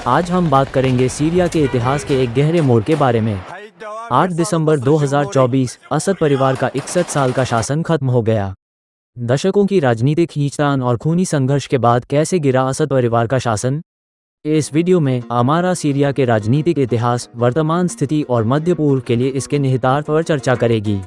आज हम बात करेंगे सीरिया के इतिहास के एक गहरे मोड़ के बारे में। 8 दिसंबर 2024 असद परिवार का 61 साल का शासन खत्म हो गया। दशकों की राजनीतिक खींचतान और खूनी संघर्ष के बाद कैसे गिरा असद परिवार का शासन। इस वीडियो में हमारा सीरिया के राजनीतिक इतिहास, वर्तमान स्थिति और मध्य पूर्व के लिए इसके निहितार्थ पर चर्चा करेगी।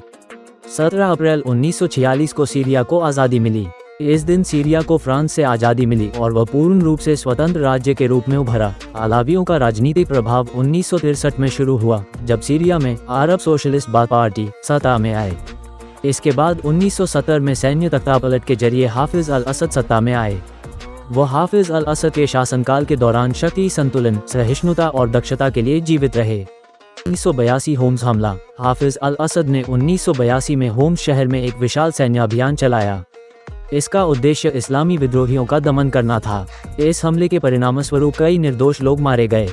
17 अप्रैल 1946 को सीरिया को आज़ादी मिली। इस दिन सीरिया को फ्रांस से आज़ादी मिली और वह पूर्ण रूप से स्वतंत्र राज्य के रूप में उभरा। अलावियों का राजनीतिक प्रभाव 1963 में शुरू हुआ, जब सीरिया में अरब सोशलिस्ट बाथ पार्टी सत्ता में आए। इसके बाद 1970 में सैन्य तख्तापलट के जरिए हाफिज अल असद सत्ता में आए। वो हाफिज अल असद के शासनकाल के दौरान शक्ति संतुलन, सहिष्णुता और दक्षता के लिए जीवित रहे। 1982 होम्स हमला। हाफिज अल असद ने 1982 में होम्स शहर में एक विशाल सैन्य अभियान चलाया। इसका उद्देश्य इस्लामी विद्रोहियों का दमन करना था। इस हमले के परिणामस्वरूप कई निर्दोष लोग मारे गए।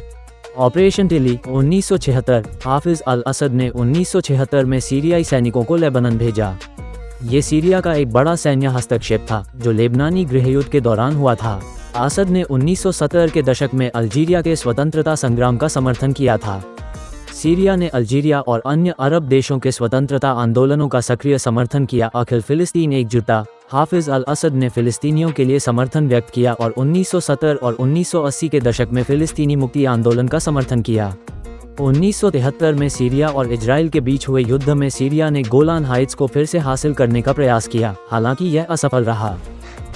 Operation Tilly 1976। हाफिज अल असद ने 1976 में सीरियाई सैनिकों को लेबनान भेजा। ये सीरिया का एक बड़ा सैन्य हस्तक्षेप था जो लेबनानी गृहयुद्ध के दौरान हुआ था। असद ने 1970 के दशक में अल्जीरिया के स्वतंत्रता संग्राम का समर्थन किया था। सीरिया ने अल्जीरिया और अन्य अरब देशों के स्वतंत्रता आंदोलनों का सक्रिय समर्थन किया। अखिल फिलिस्तीन एकजुटता। हाफिज अल असद ने फिलिस्तीनियों के लिए समर्थन व्यक्त किया और 1970 और 1980 के दशक में फिलिस्तीनी मुक्ति आंदोलन का समर्थन किया। 1973 में सीरिया और इजराइल के बीच हुए युद्ध में सीरिया ने गोलान हाइट्स को फिर से हासिल करने का प्रयास किया, हालांकि यह असफल रहा।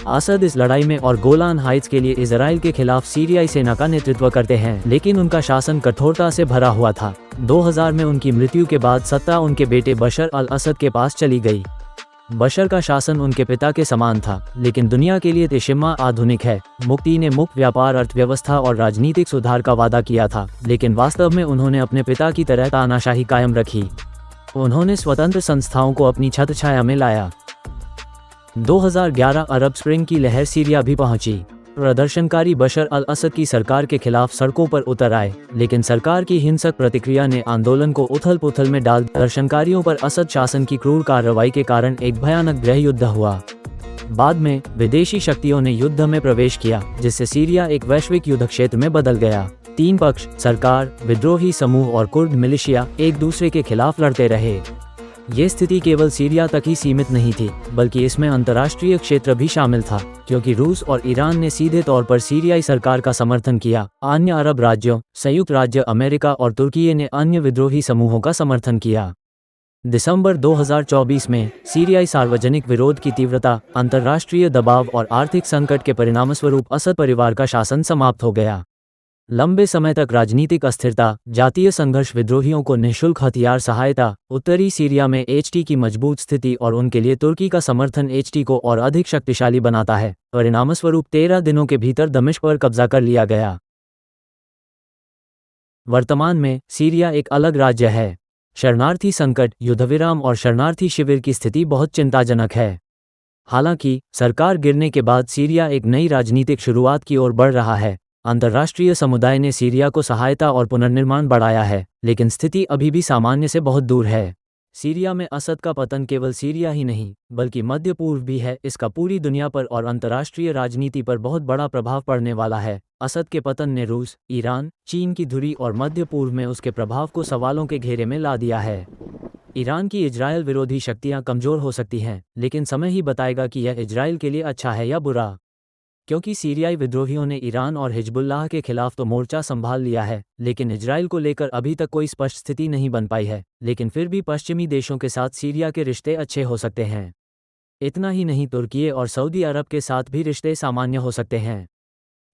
असद इस लड़ाई में और गोलान हाइट्स के लिए इजराइल के खिलाफ सीरियाई सेना का नेतृत्व करते हैं, लेकिन उनका शासन कठोरता से भरा हुआ था। 2000 में उनकी मृत्यु के बाद सत्ता उनके बेटे बशर अल असद के पास चली गई। बशर का शासन उनके पिता के समान था, लेकिन दुनिया के लिए तिशिम्मा आधुनिक है। मुक्ति ने मुक्त व्यापार, अर्थव्यवस्था और राजनीतिक सुधार का वादा किया था, लेकिन वास्तव में उन्होंने अपने पिता की तरह तानाशाही कायम रखी। उन्होंने स्वतंत्र संस्थाओं को अपनी छत्रछाया में लाया। 2011 अरब स्प्रिंग की लहर सीरिया भी पहुंची। प्रदर्शनकारी बशर अल असद की सरकार के खिलाफ सड़कों पर उतर आए, लेकिन सरकार की हिंसक प्रतिक्रिया ने आंदोलन को उथल पुथल में डाल। प्रदर्शनकारियों पर असद शासन की क्रूर कार्रवाई के कारण एक भयानक गृहयुद्ध हुआ। बाद में विदेशी शक्तियों ने युद्ध में प्रवेश किया, जिससे सीरिया एक वैश्विक युद्ध क्षेत्र में बदल गया। तीन पक्ष, सरकार, विद्रोही समूह और कुर्द मिलिशिया, एक दूसरे के खिलाफ लड़ते रहे। ये स्थिति केवल सीरिया तक ही सीमित नहीं थी, बल्कि इसमें अंतर्राष्ट्रीय क्षेत्र भी शामिल था, क्योंकि रूस और ईरान ने सीधे तौर पर सीरियाई सरकार का समर्थन किया। अन्य अरब राज्यों, संयुक्त राज्य अमेरिका और तुर्की ने अन्य विद्रोही समूहों का समर्थन किया। दिसंबर 2024 में सीरियाई सार्वजनिक विरोध की तीव्रता, अंतर्राष्ट्रीय दबाव और आर्थिक संकट के परिणामस्वरूप असद परिवार का शासन समाप्त हो गया। लंबे समय तक राजनीतिक अस्थिरता, जातीय संघर्ष, विद्रोहियों को निःशुल्क हथियार सहायता, उत्तरी सीरिया में एचटी की मजबूत स्थिति और उनके लिए तुर्की का समर्थन एचटी को और अधिक शक्तिशाली बनाता है। परिणामस्वरूप 13 दिनों के भीतर दमिश्क पर कब्जा कर लिया गया। वर्तमान में सीरिया एक अलग राज्य है। शरणार्थी संकट, युद्धविराम और शरणार्थी शिविर की स्थिति बहुत चिंताजनक है। हालांकि सरकार गिरने के बाद सीरिया एक नई राजनीतिक शुरुआत की ओर बढ़ रहा है। अंतर्राष्ट्रीय समुदाय ने सीरिया को सहायता और पुनर्निर्माण बढ़ाया है, लेकिन स्थिति अभी भी सामान्य से बहुत दूर है। सीरिया में असद का पतन केवल सीरिया ही नहीं, बल्कि मध्य पूर्व भी है। इसका पूरी दुनिया पर और अंतर्राष्ट्रीय राजनीति पर बहुत बड़ा प्रभाव पड़ने वाला है। असद के पतन ने रूस, ईरान, चीन की धुरी और मध्य पूर्व में उसके प्रभाव को सवालों के घेरे में ला दिया है। ईरान की इजराइल विरोधी शक्तियां कमजोर हो सकती हैं, लेकिन समय ही बताएगा कि यह इजराइल के लिए अच्छा है या बुरा। क्योंकि सीरियाई विद्रोहियों ने ईरान और हिजबुल्लाह के खिलाफ तो मोर्चा संभाल लिया है, लेकिन इजराइल को लेकर अभी तक कोई स्पष्ट स्थिति नहीं बन पाई है। लेकिन फिर भी पश्चिमी देशों के साथ सीरिया के रिश्ते अच्छे हो सकते हैं। इतना ही नहीं, तुर्की और सऊदी अरब के साथ भी रिश्ते सामान्य हो सकते हैं।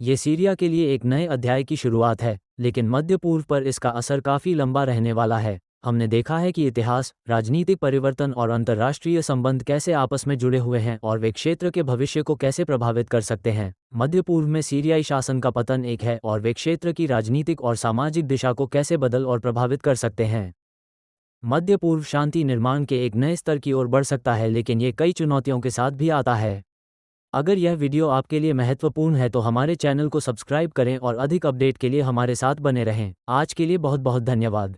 ये सीरिया के लिए एक नए अध्याय की शुरुआत है, लेकिन मध्य पूर्व पर इसका असर काफ़ी लंबा रहने वाला है। हमने देखा है कि इतिहास, राजनीतिक परिवर्तन और अंतर्राष्ट्रीय संबंध कैसे आपस में जुड़े हुए हैं और वे क्षेत्र के भविष्य को कैसे प्रभावित कर सकते हैं। मध्य पूर्व में सीरियाई शासन का पतन एक है और वे क्षेत्र की राजनीतिक और सामाजिक दिशा को कैसे बदल और प्रभावित कर सकते हैं। मध्य पूर्व शांति निर्माण के एक नए स्तर की ओर बढ़ सकता है, लेकिन ये कई चुनौतियों के साथ भी आता है। अगर यह वीडियो आपके लिए महत्वपूर्ण है तो हमारे चैनल को सब्सक्राइब करें और अधिक अपडेट के लिए हमारे साथ बने रहें। आज के लिए बहुत बहुत धन्यवाद।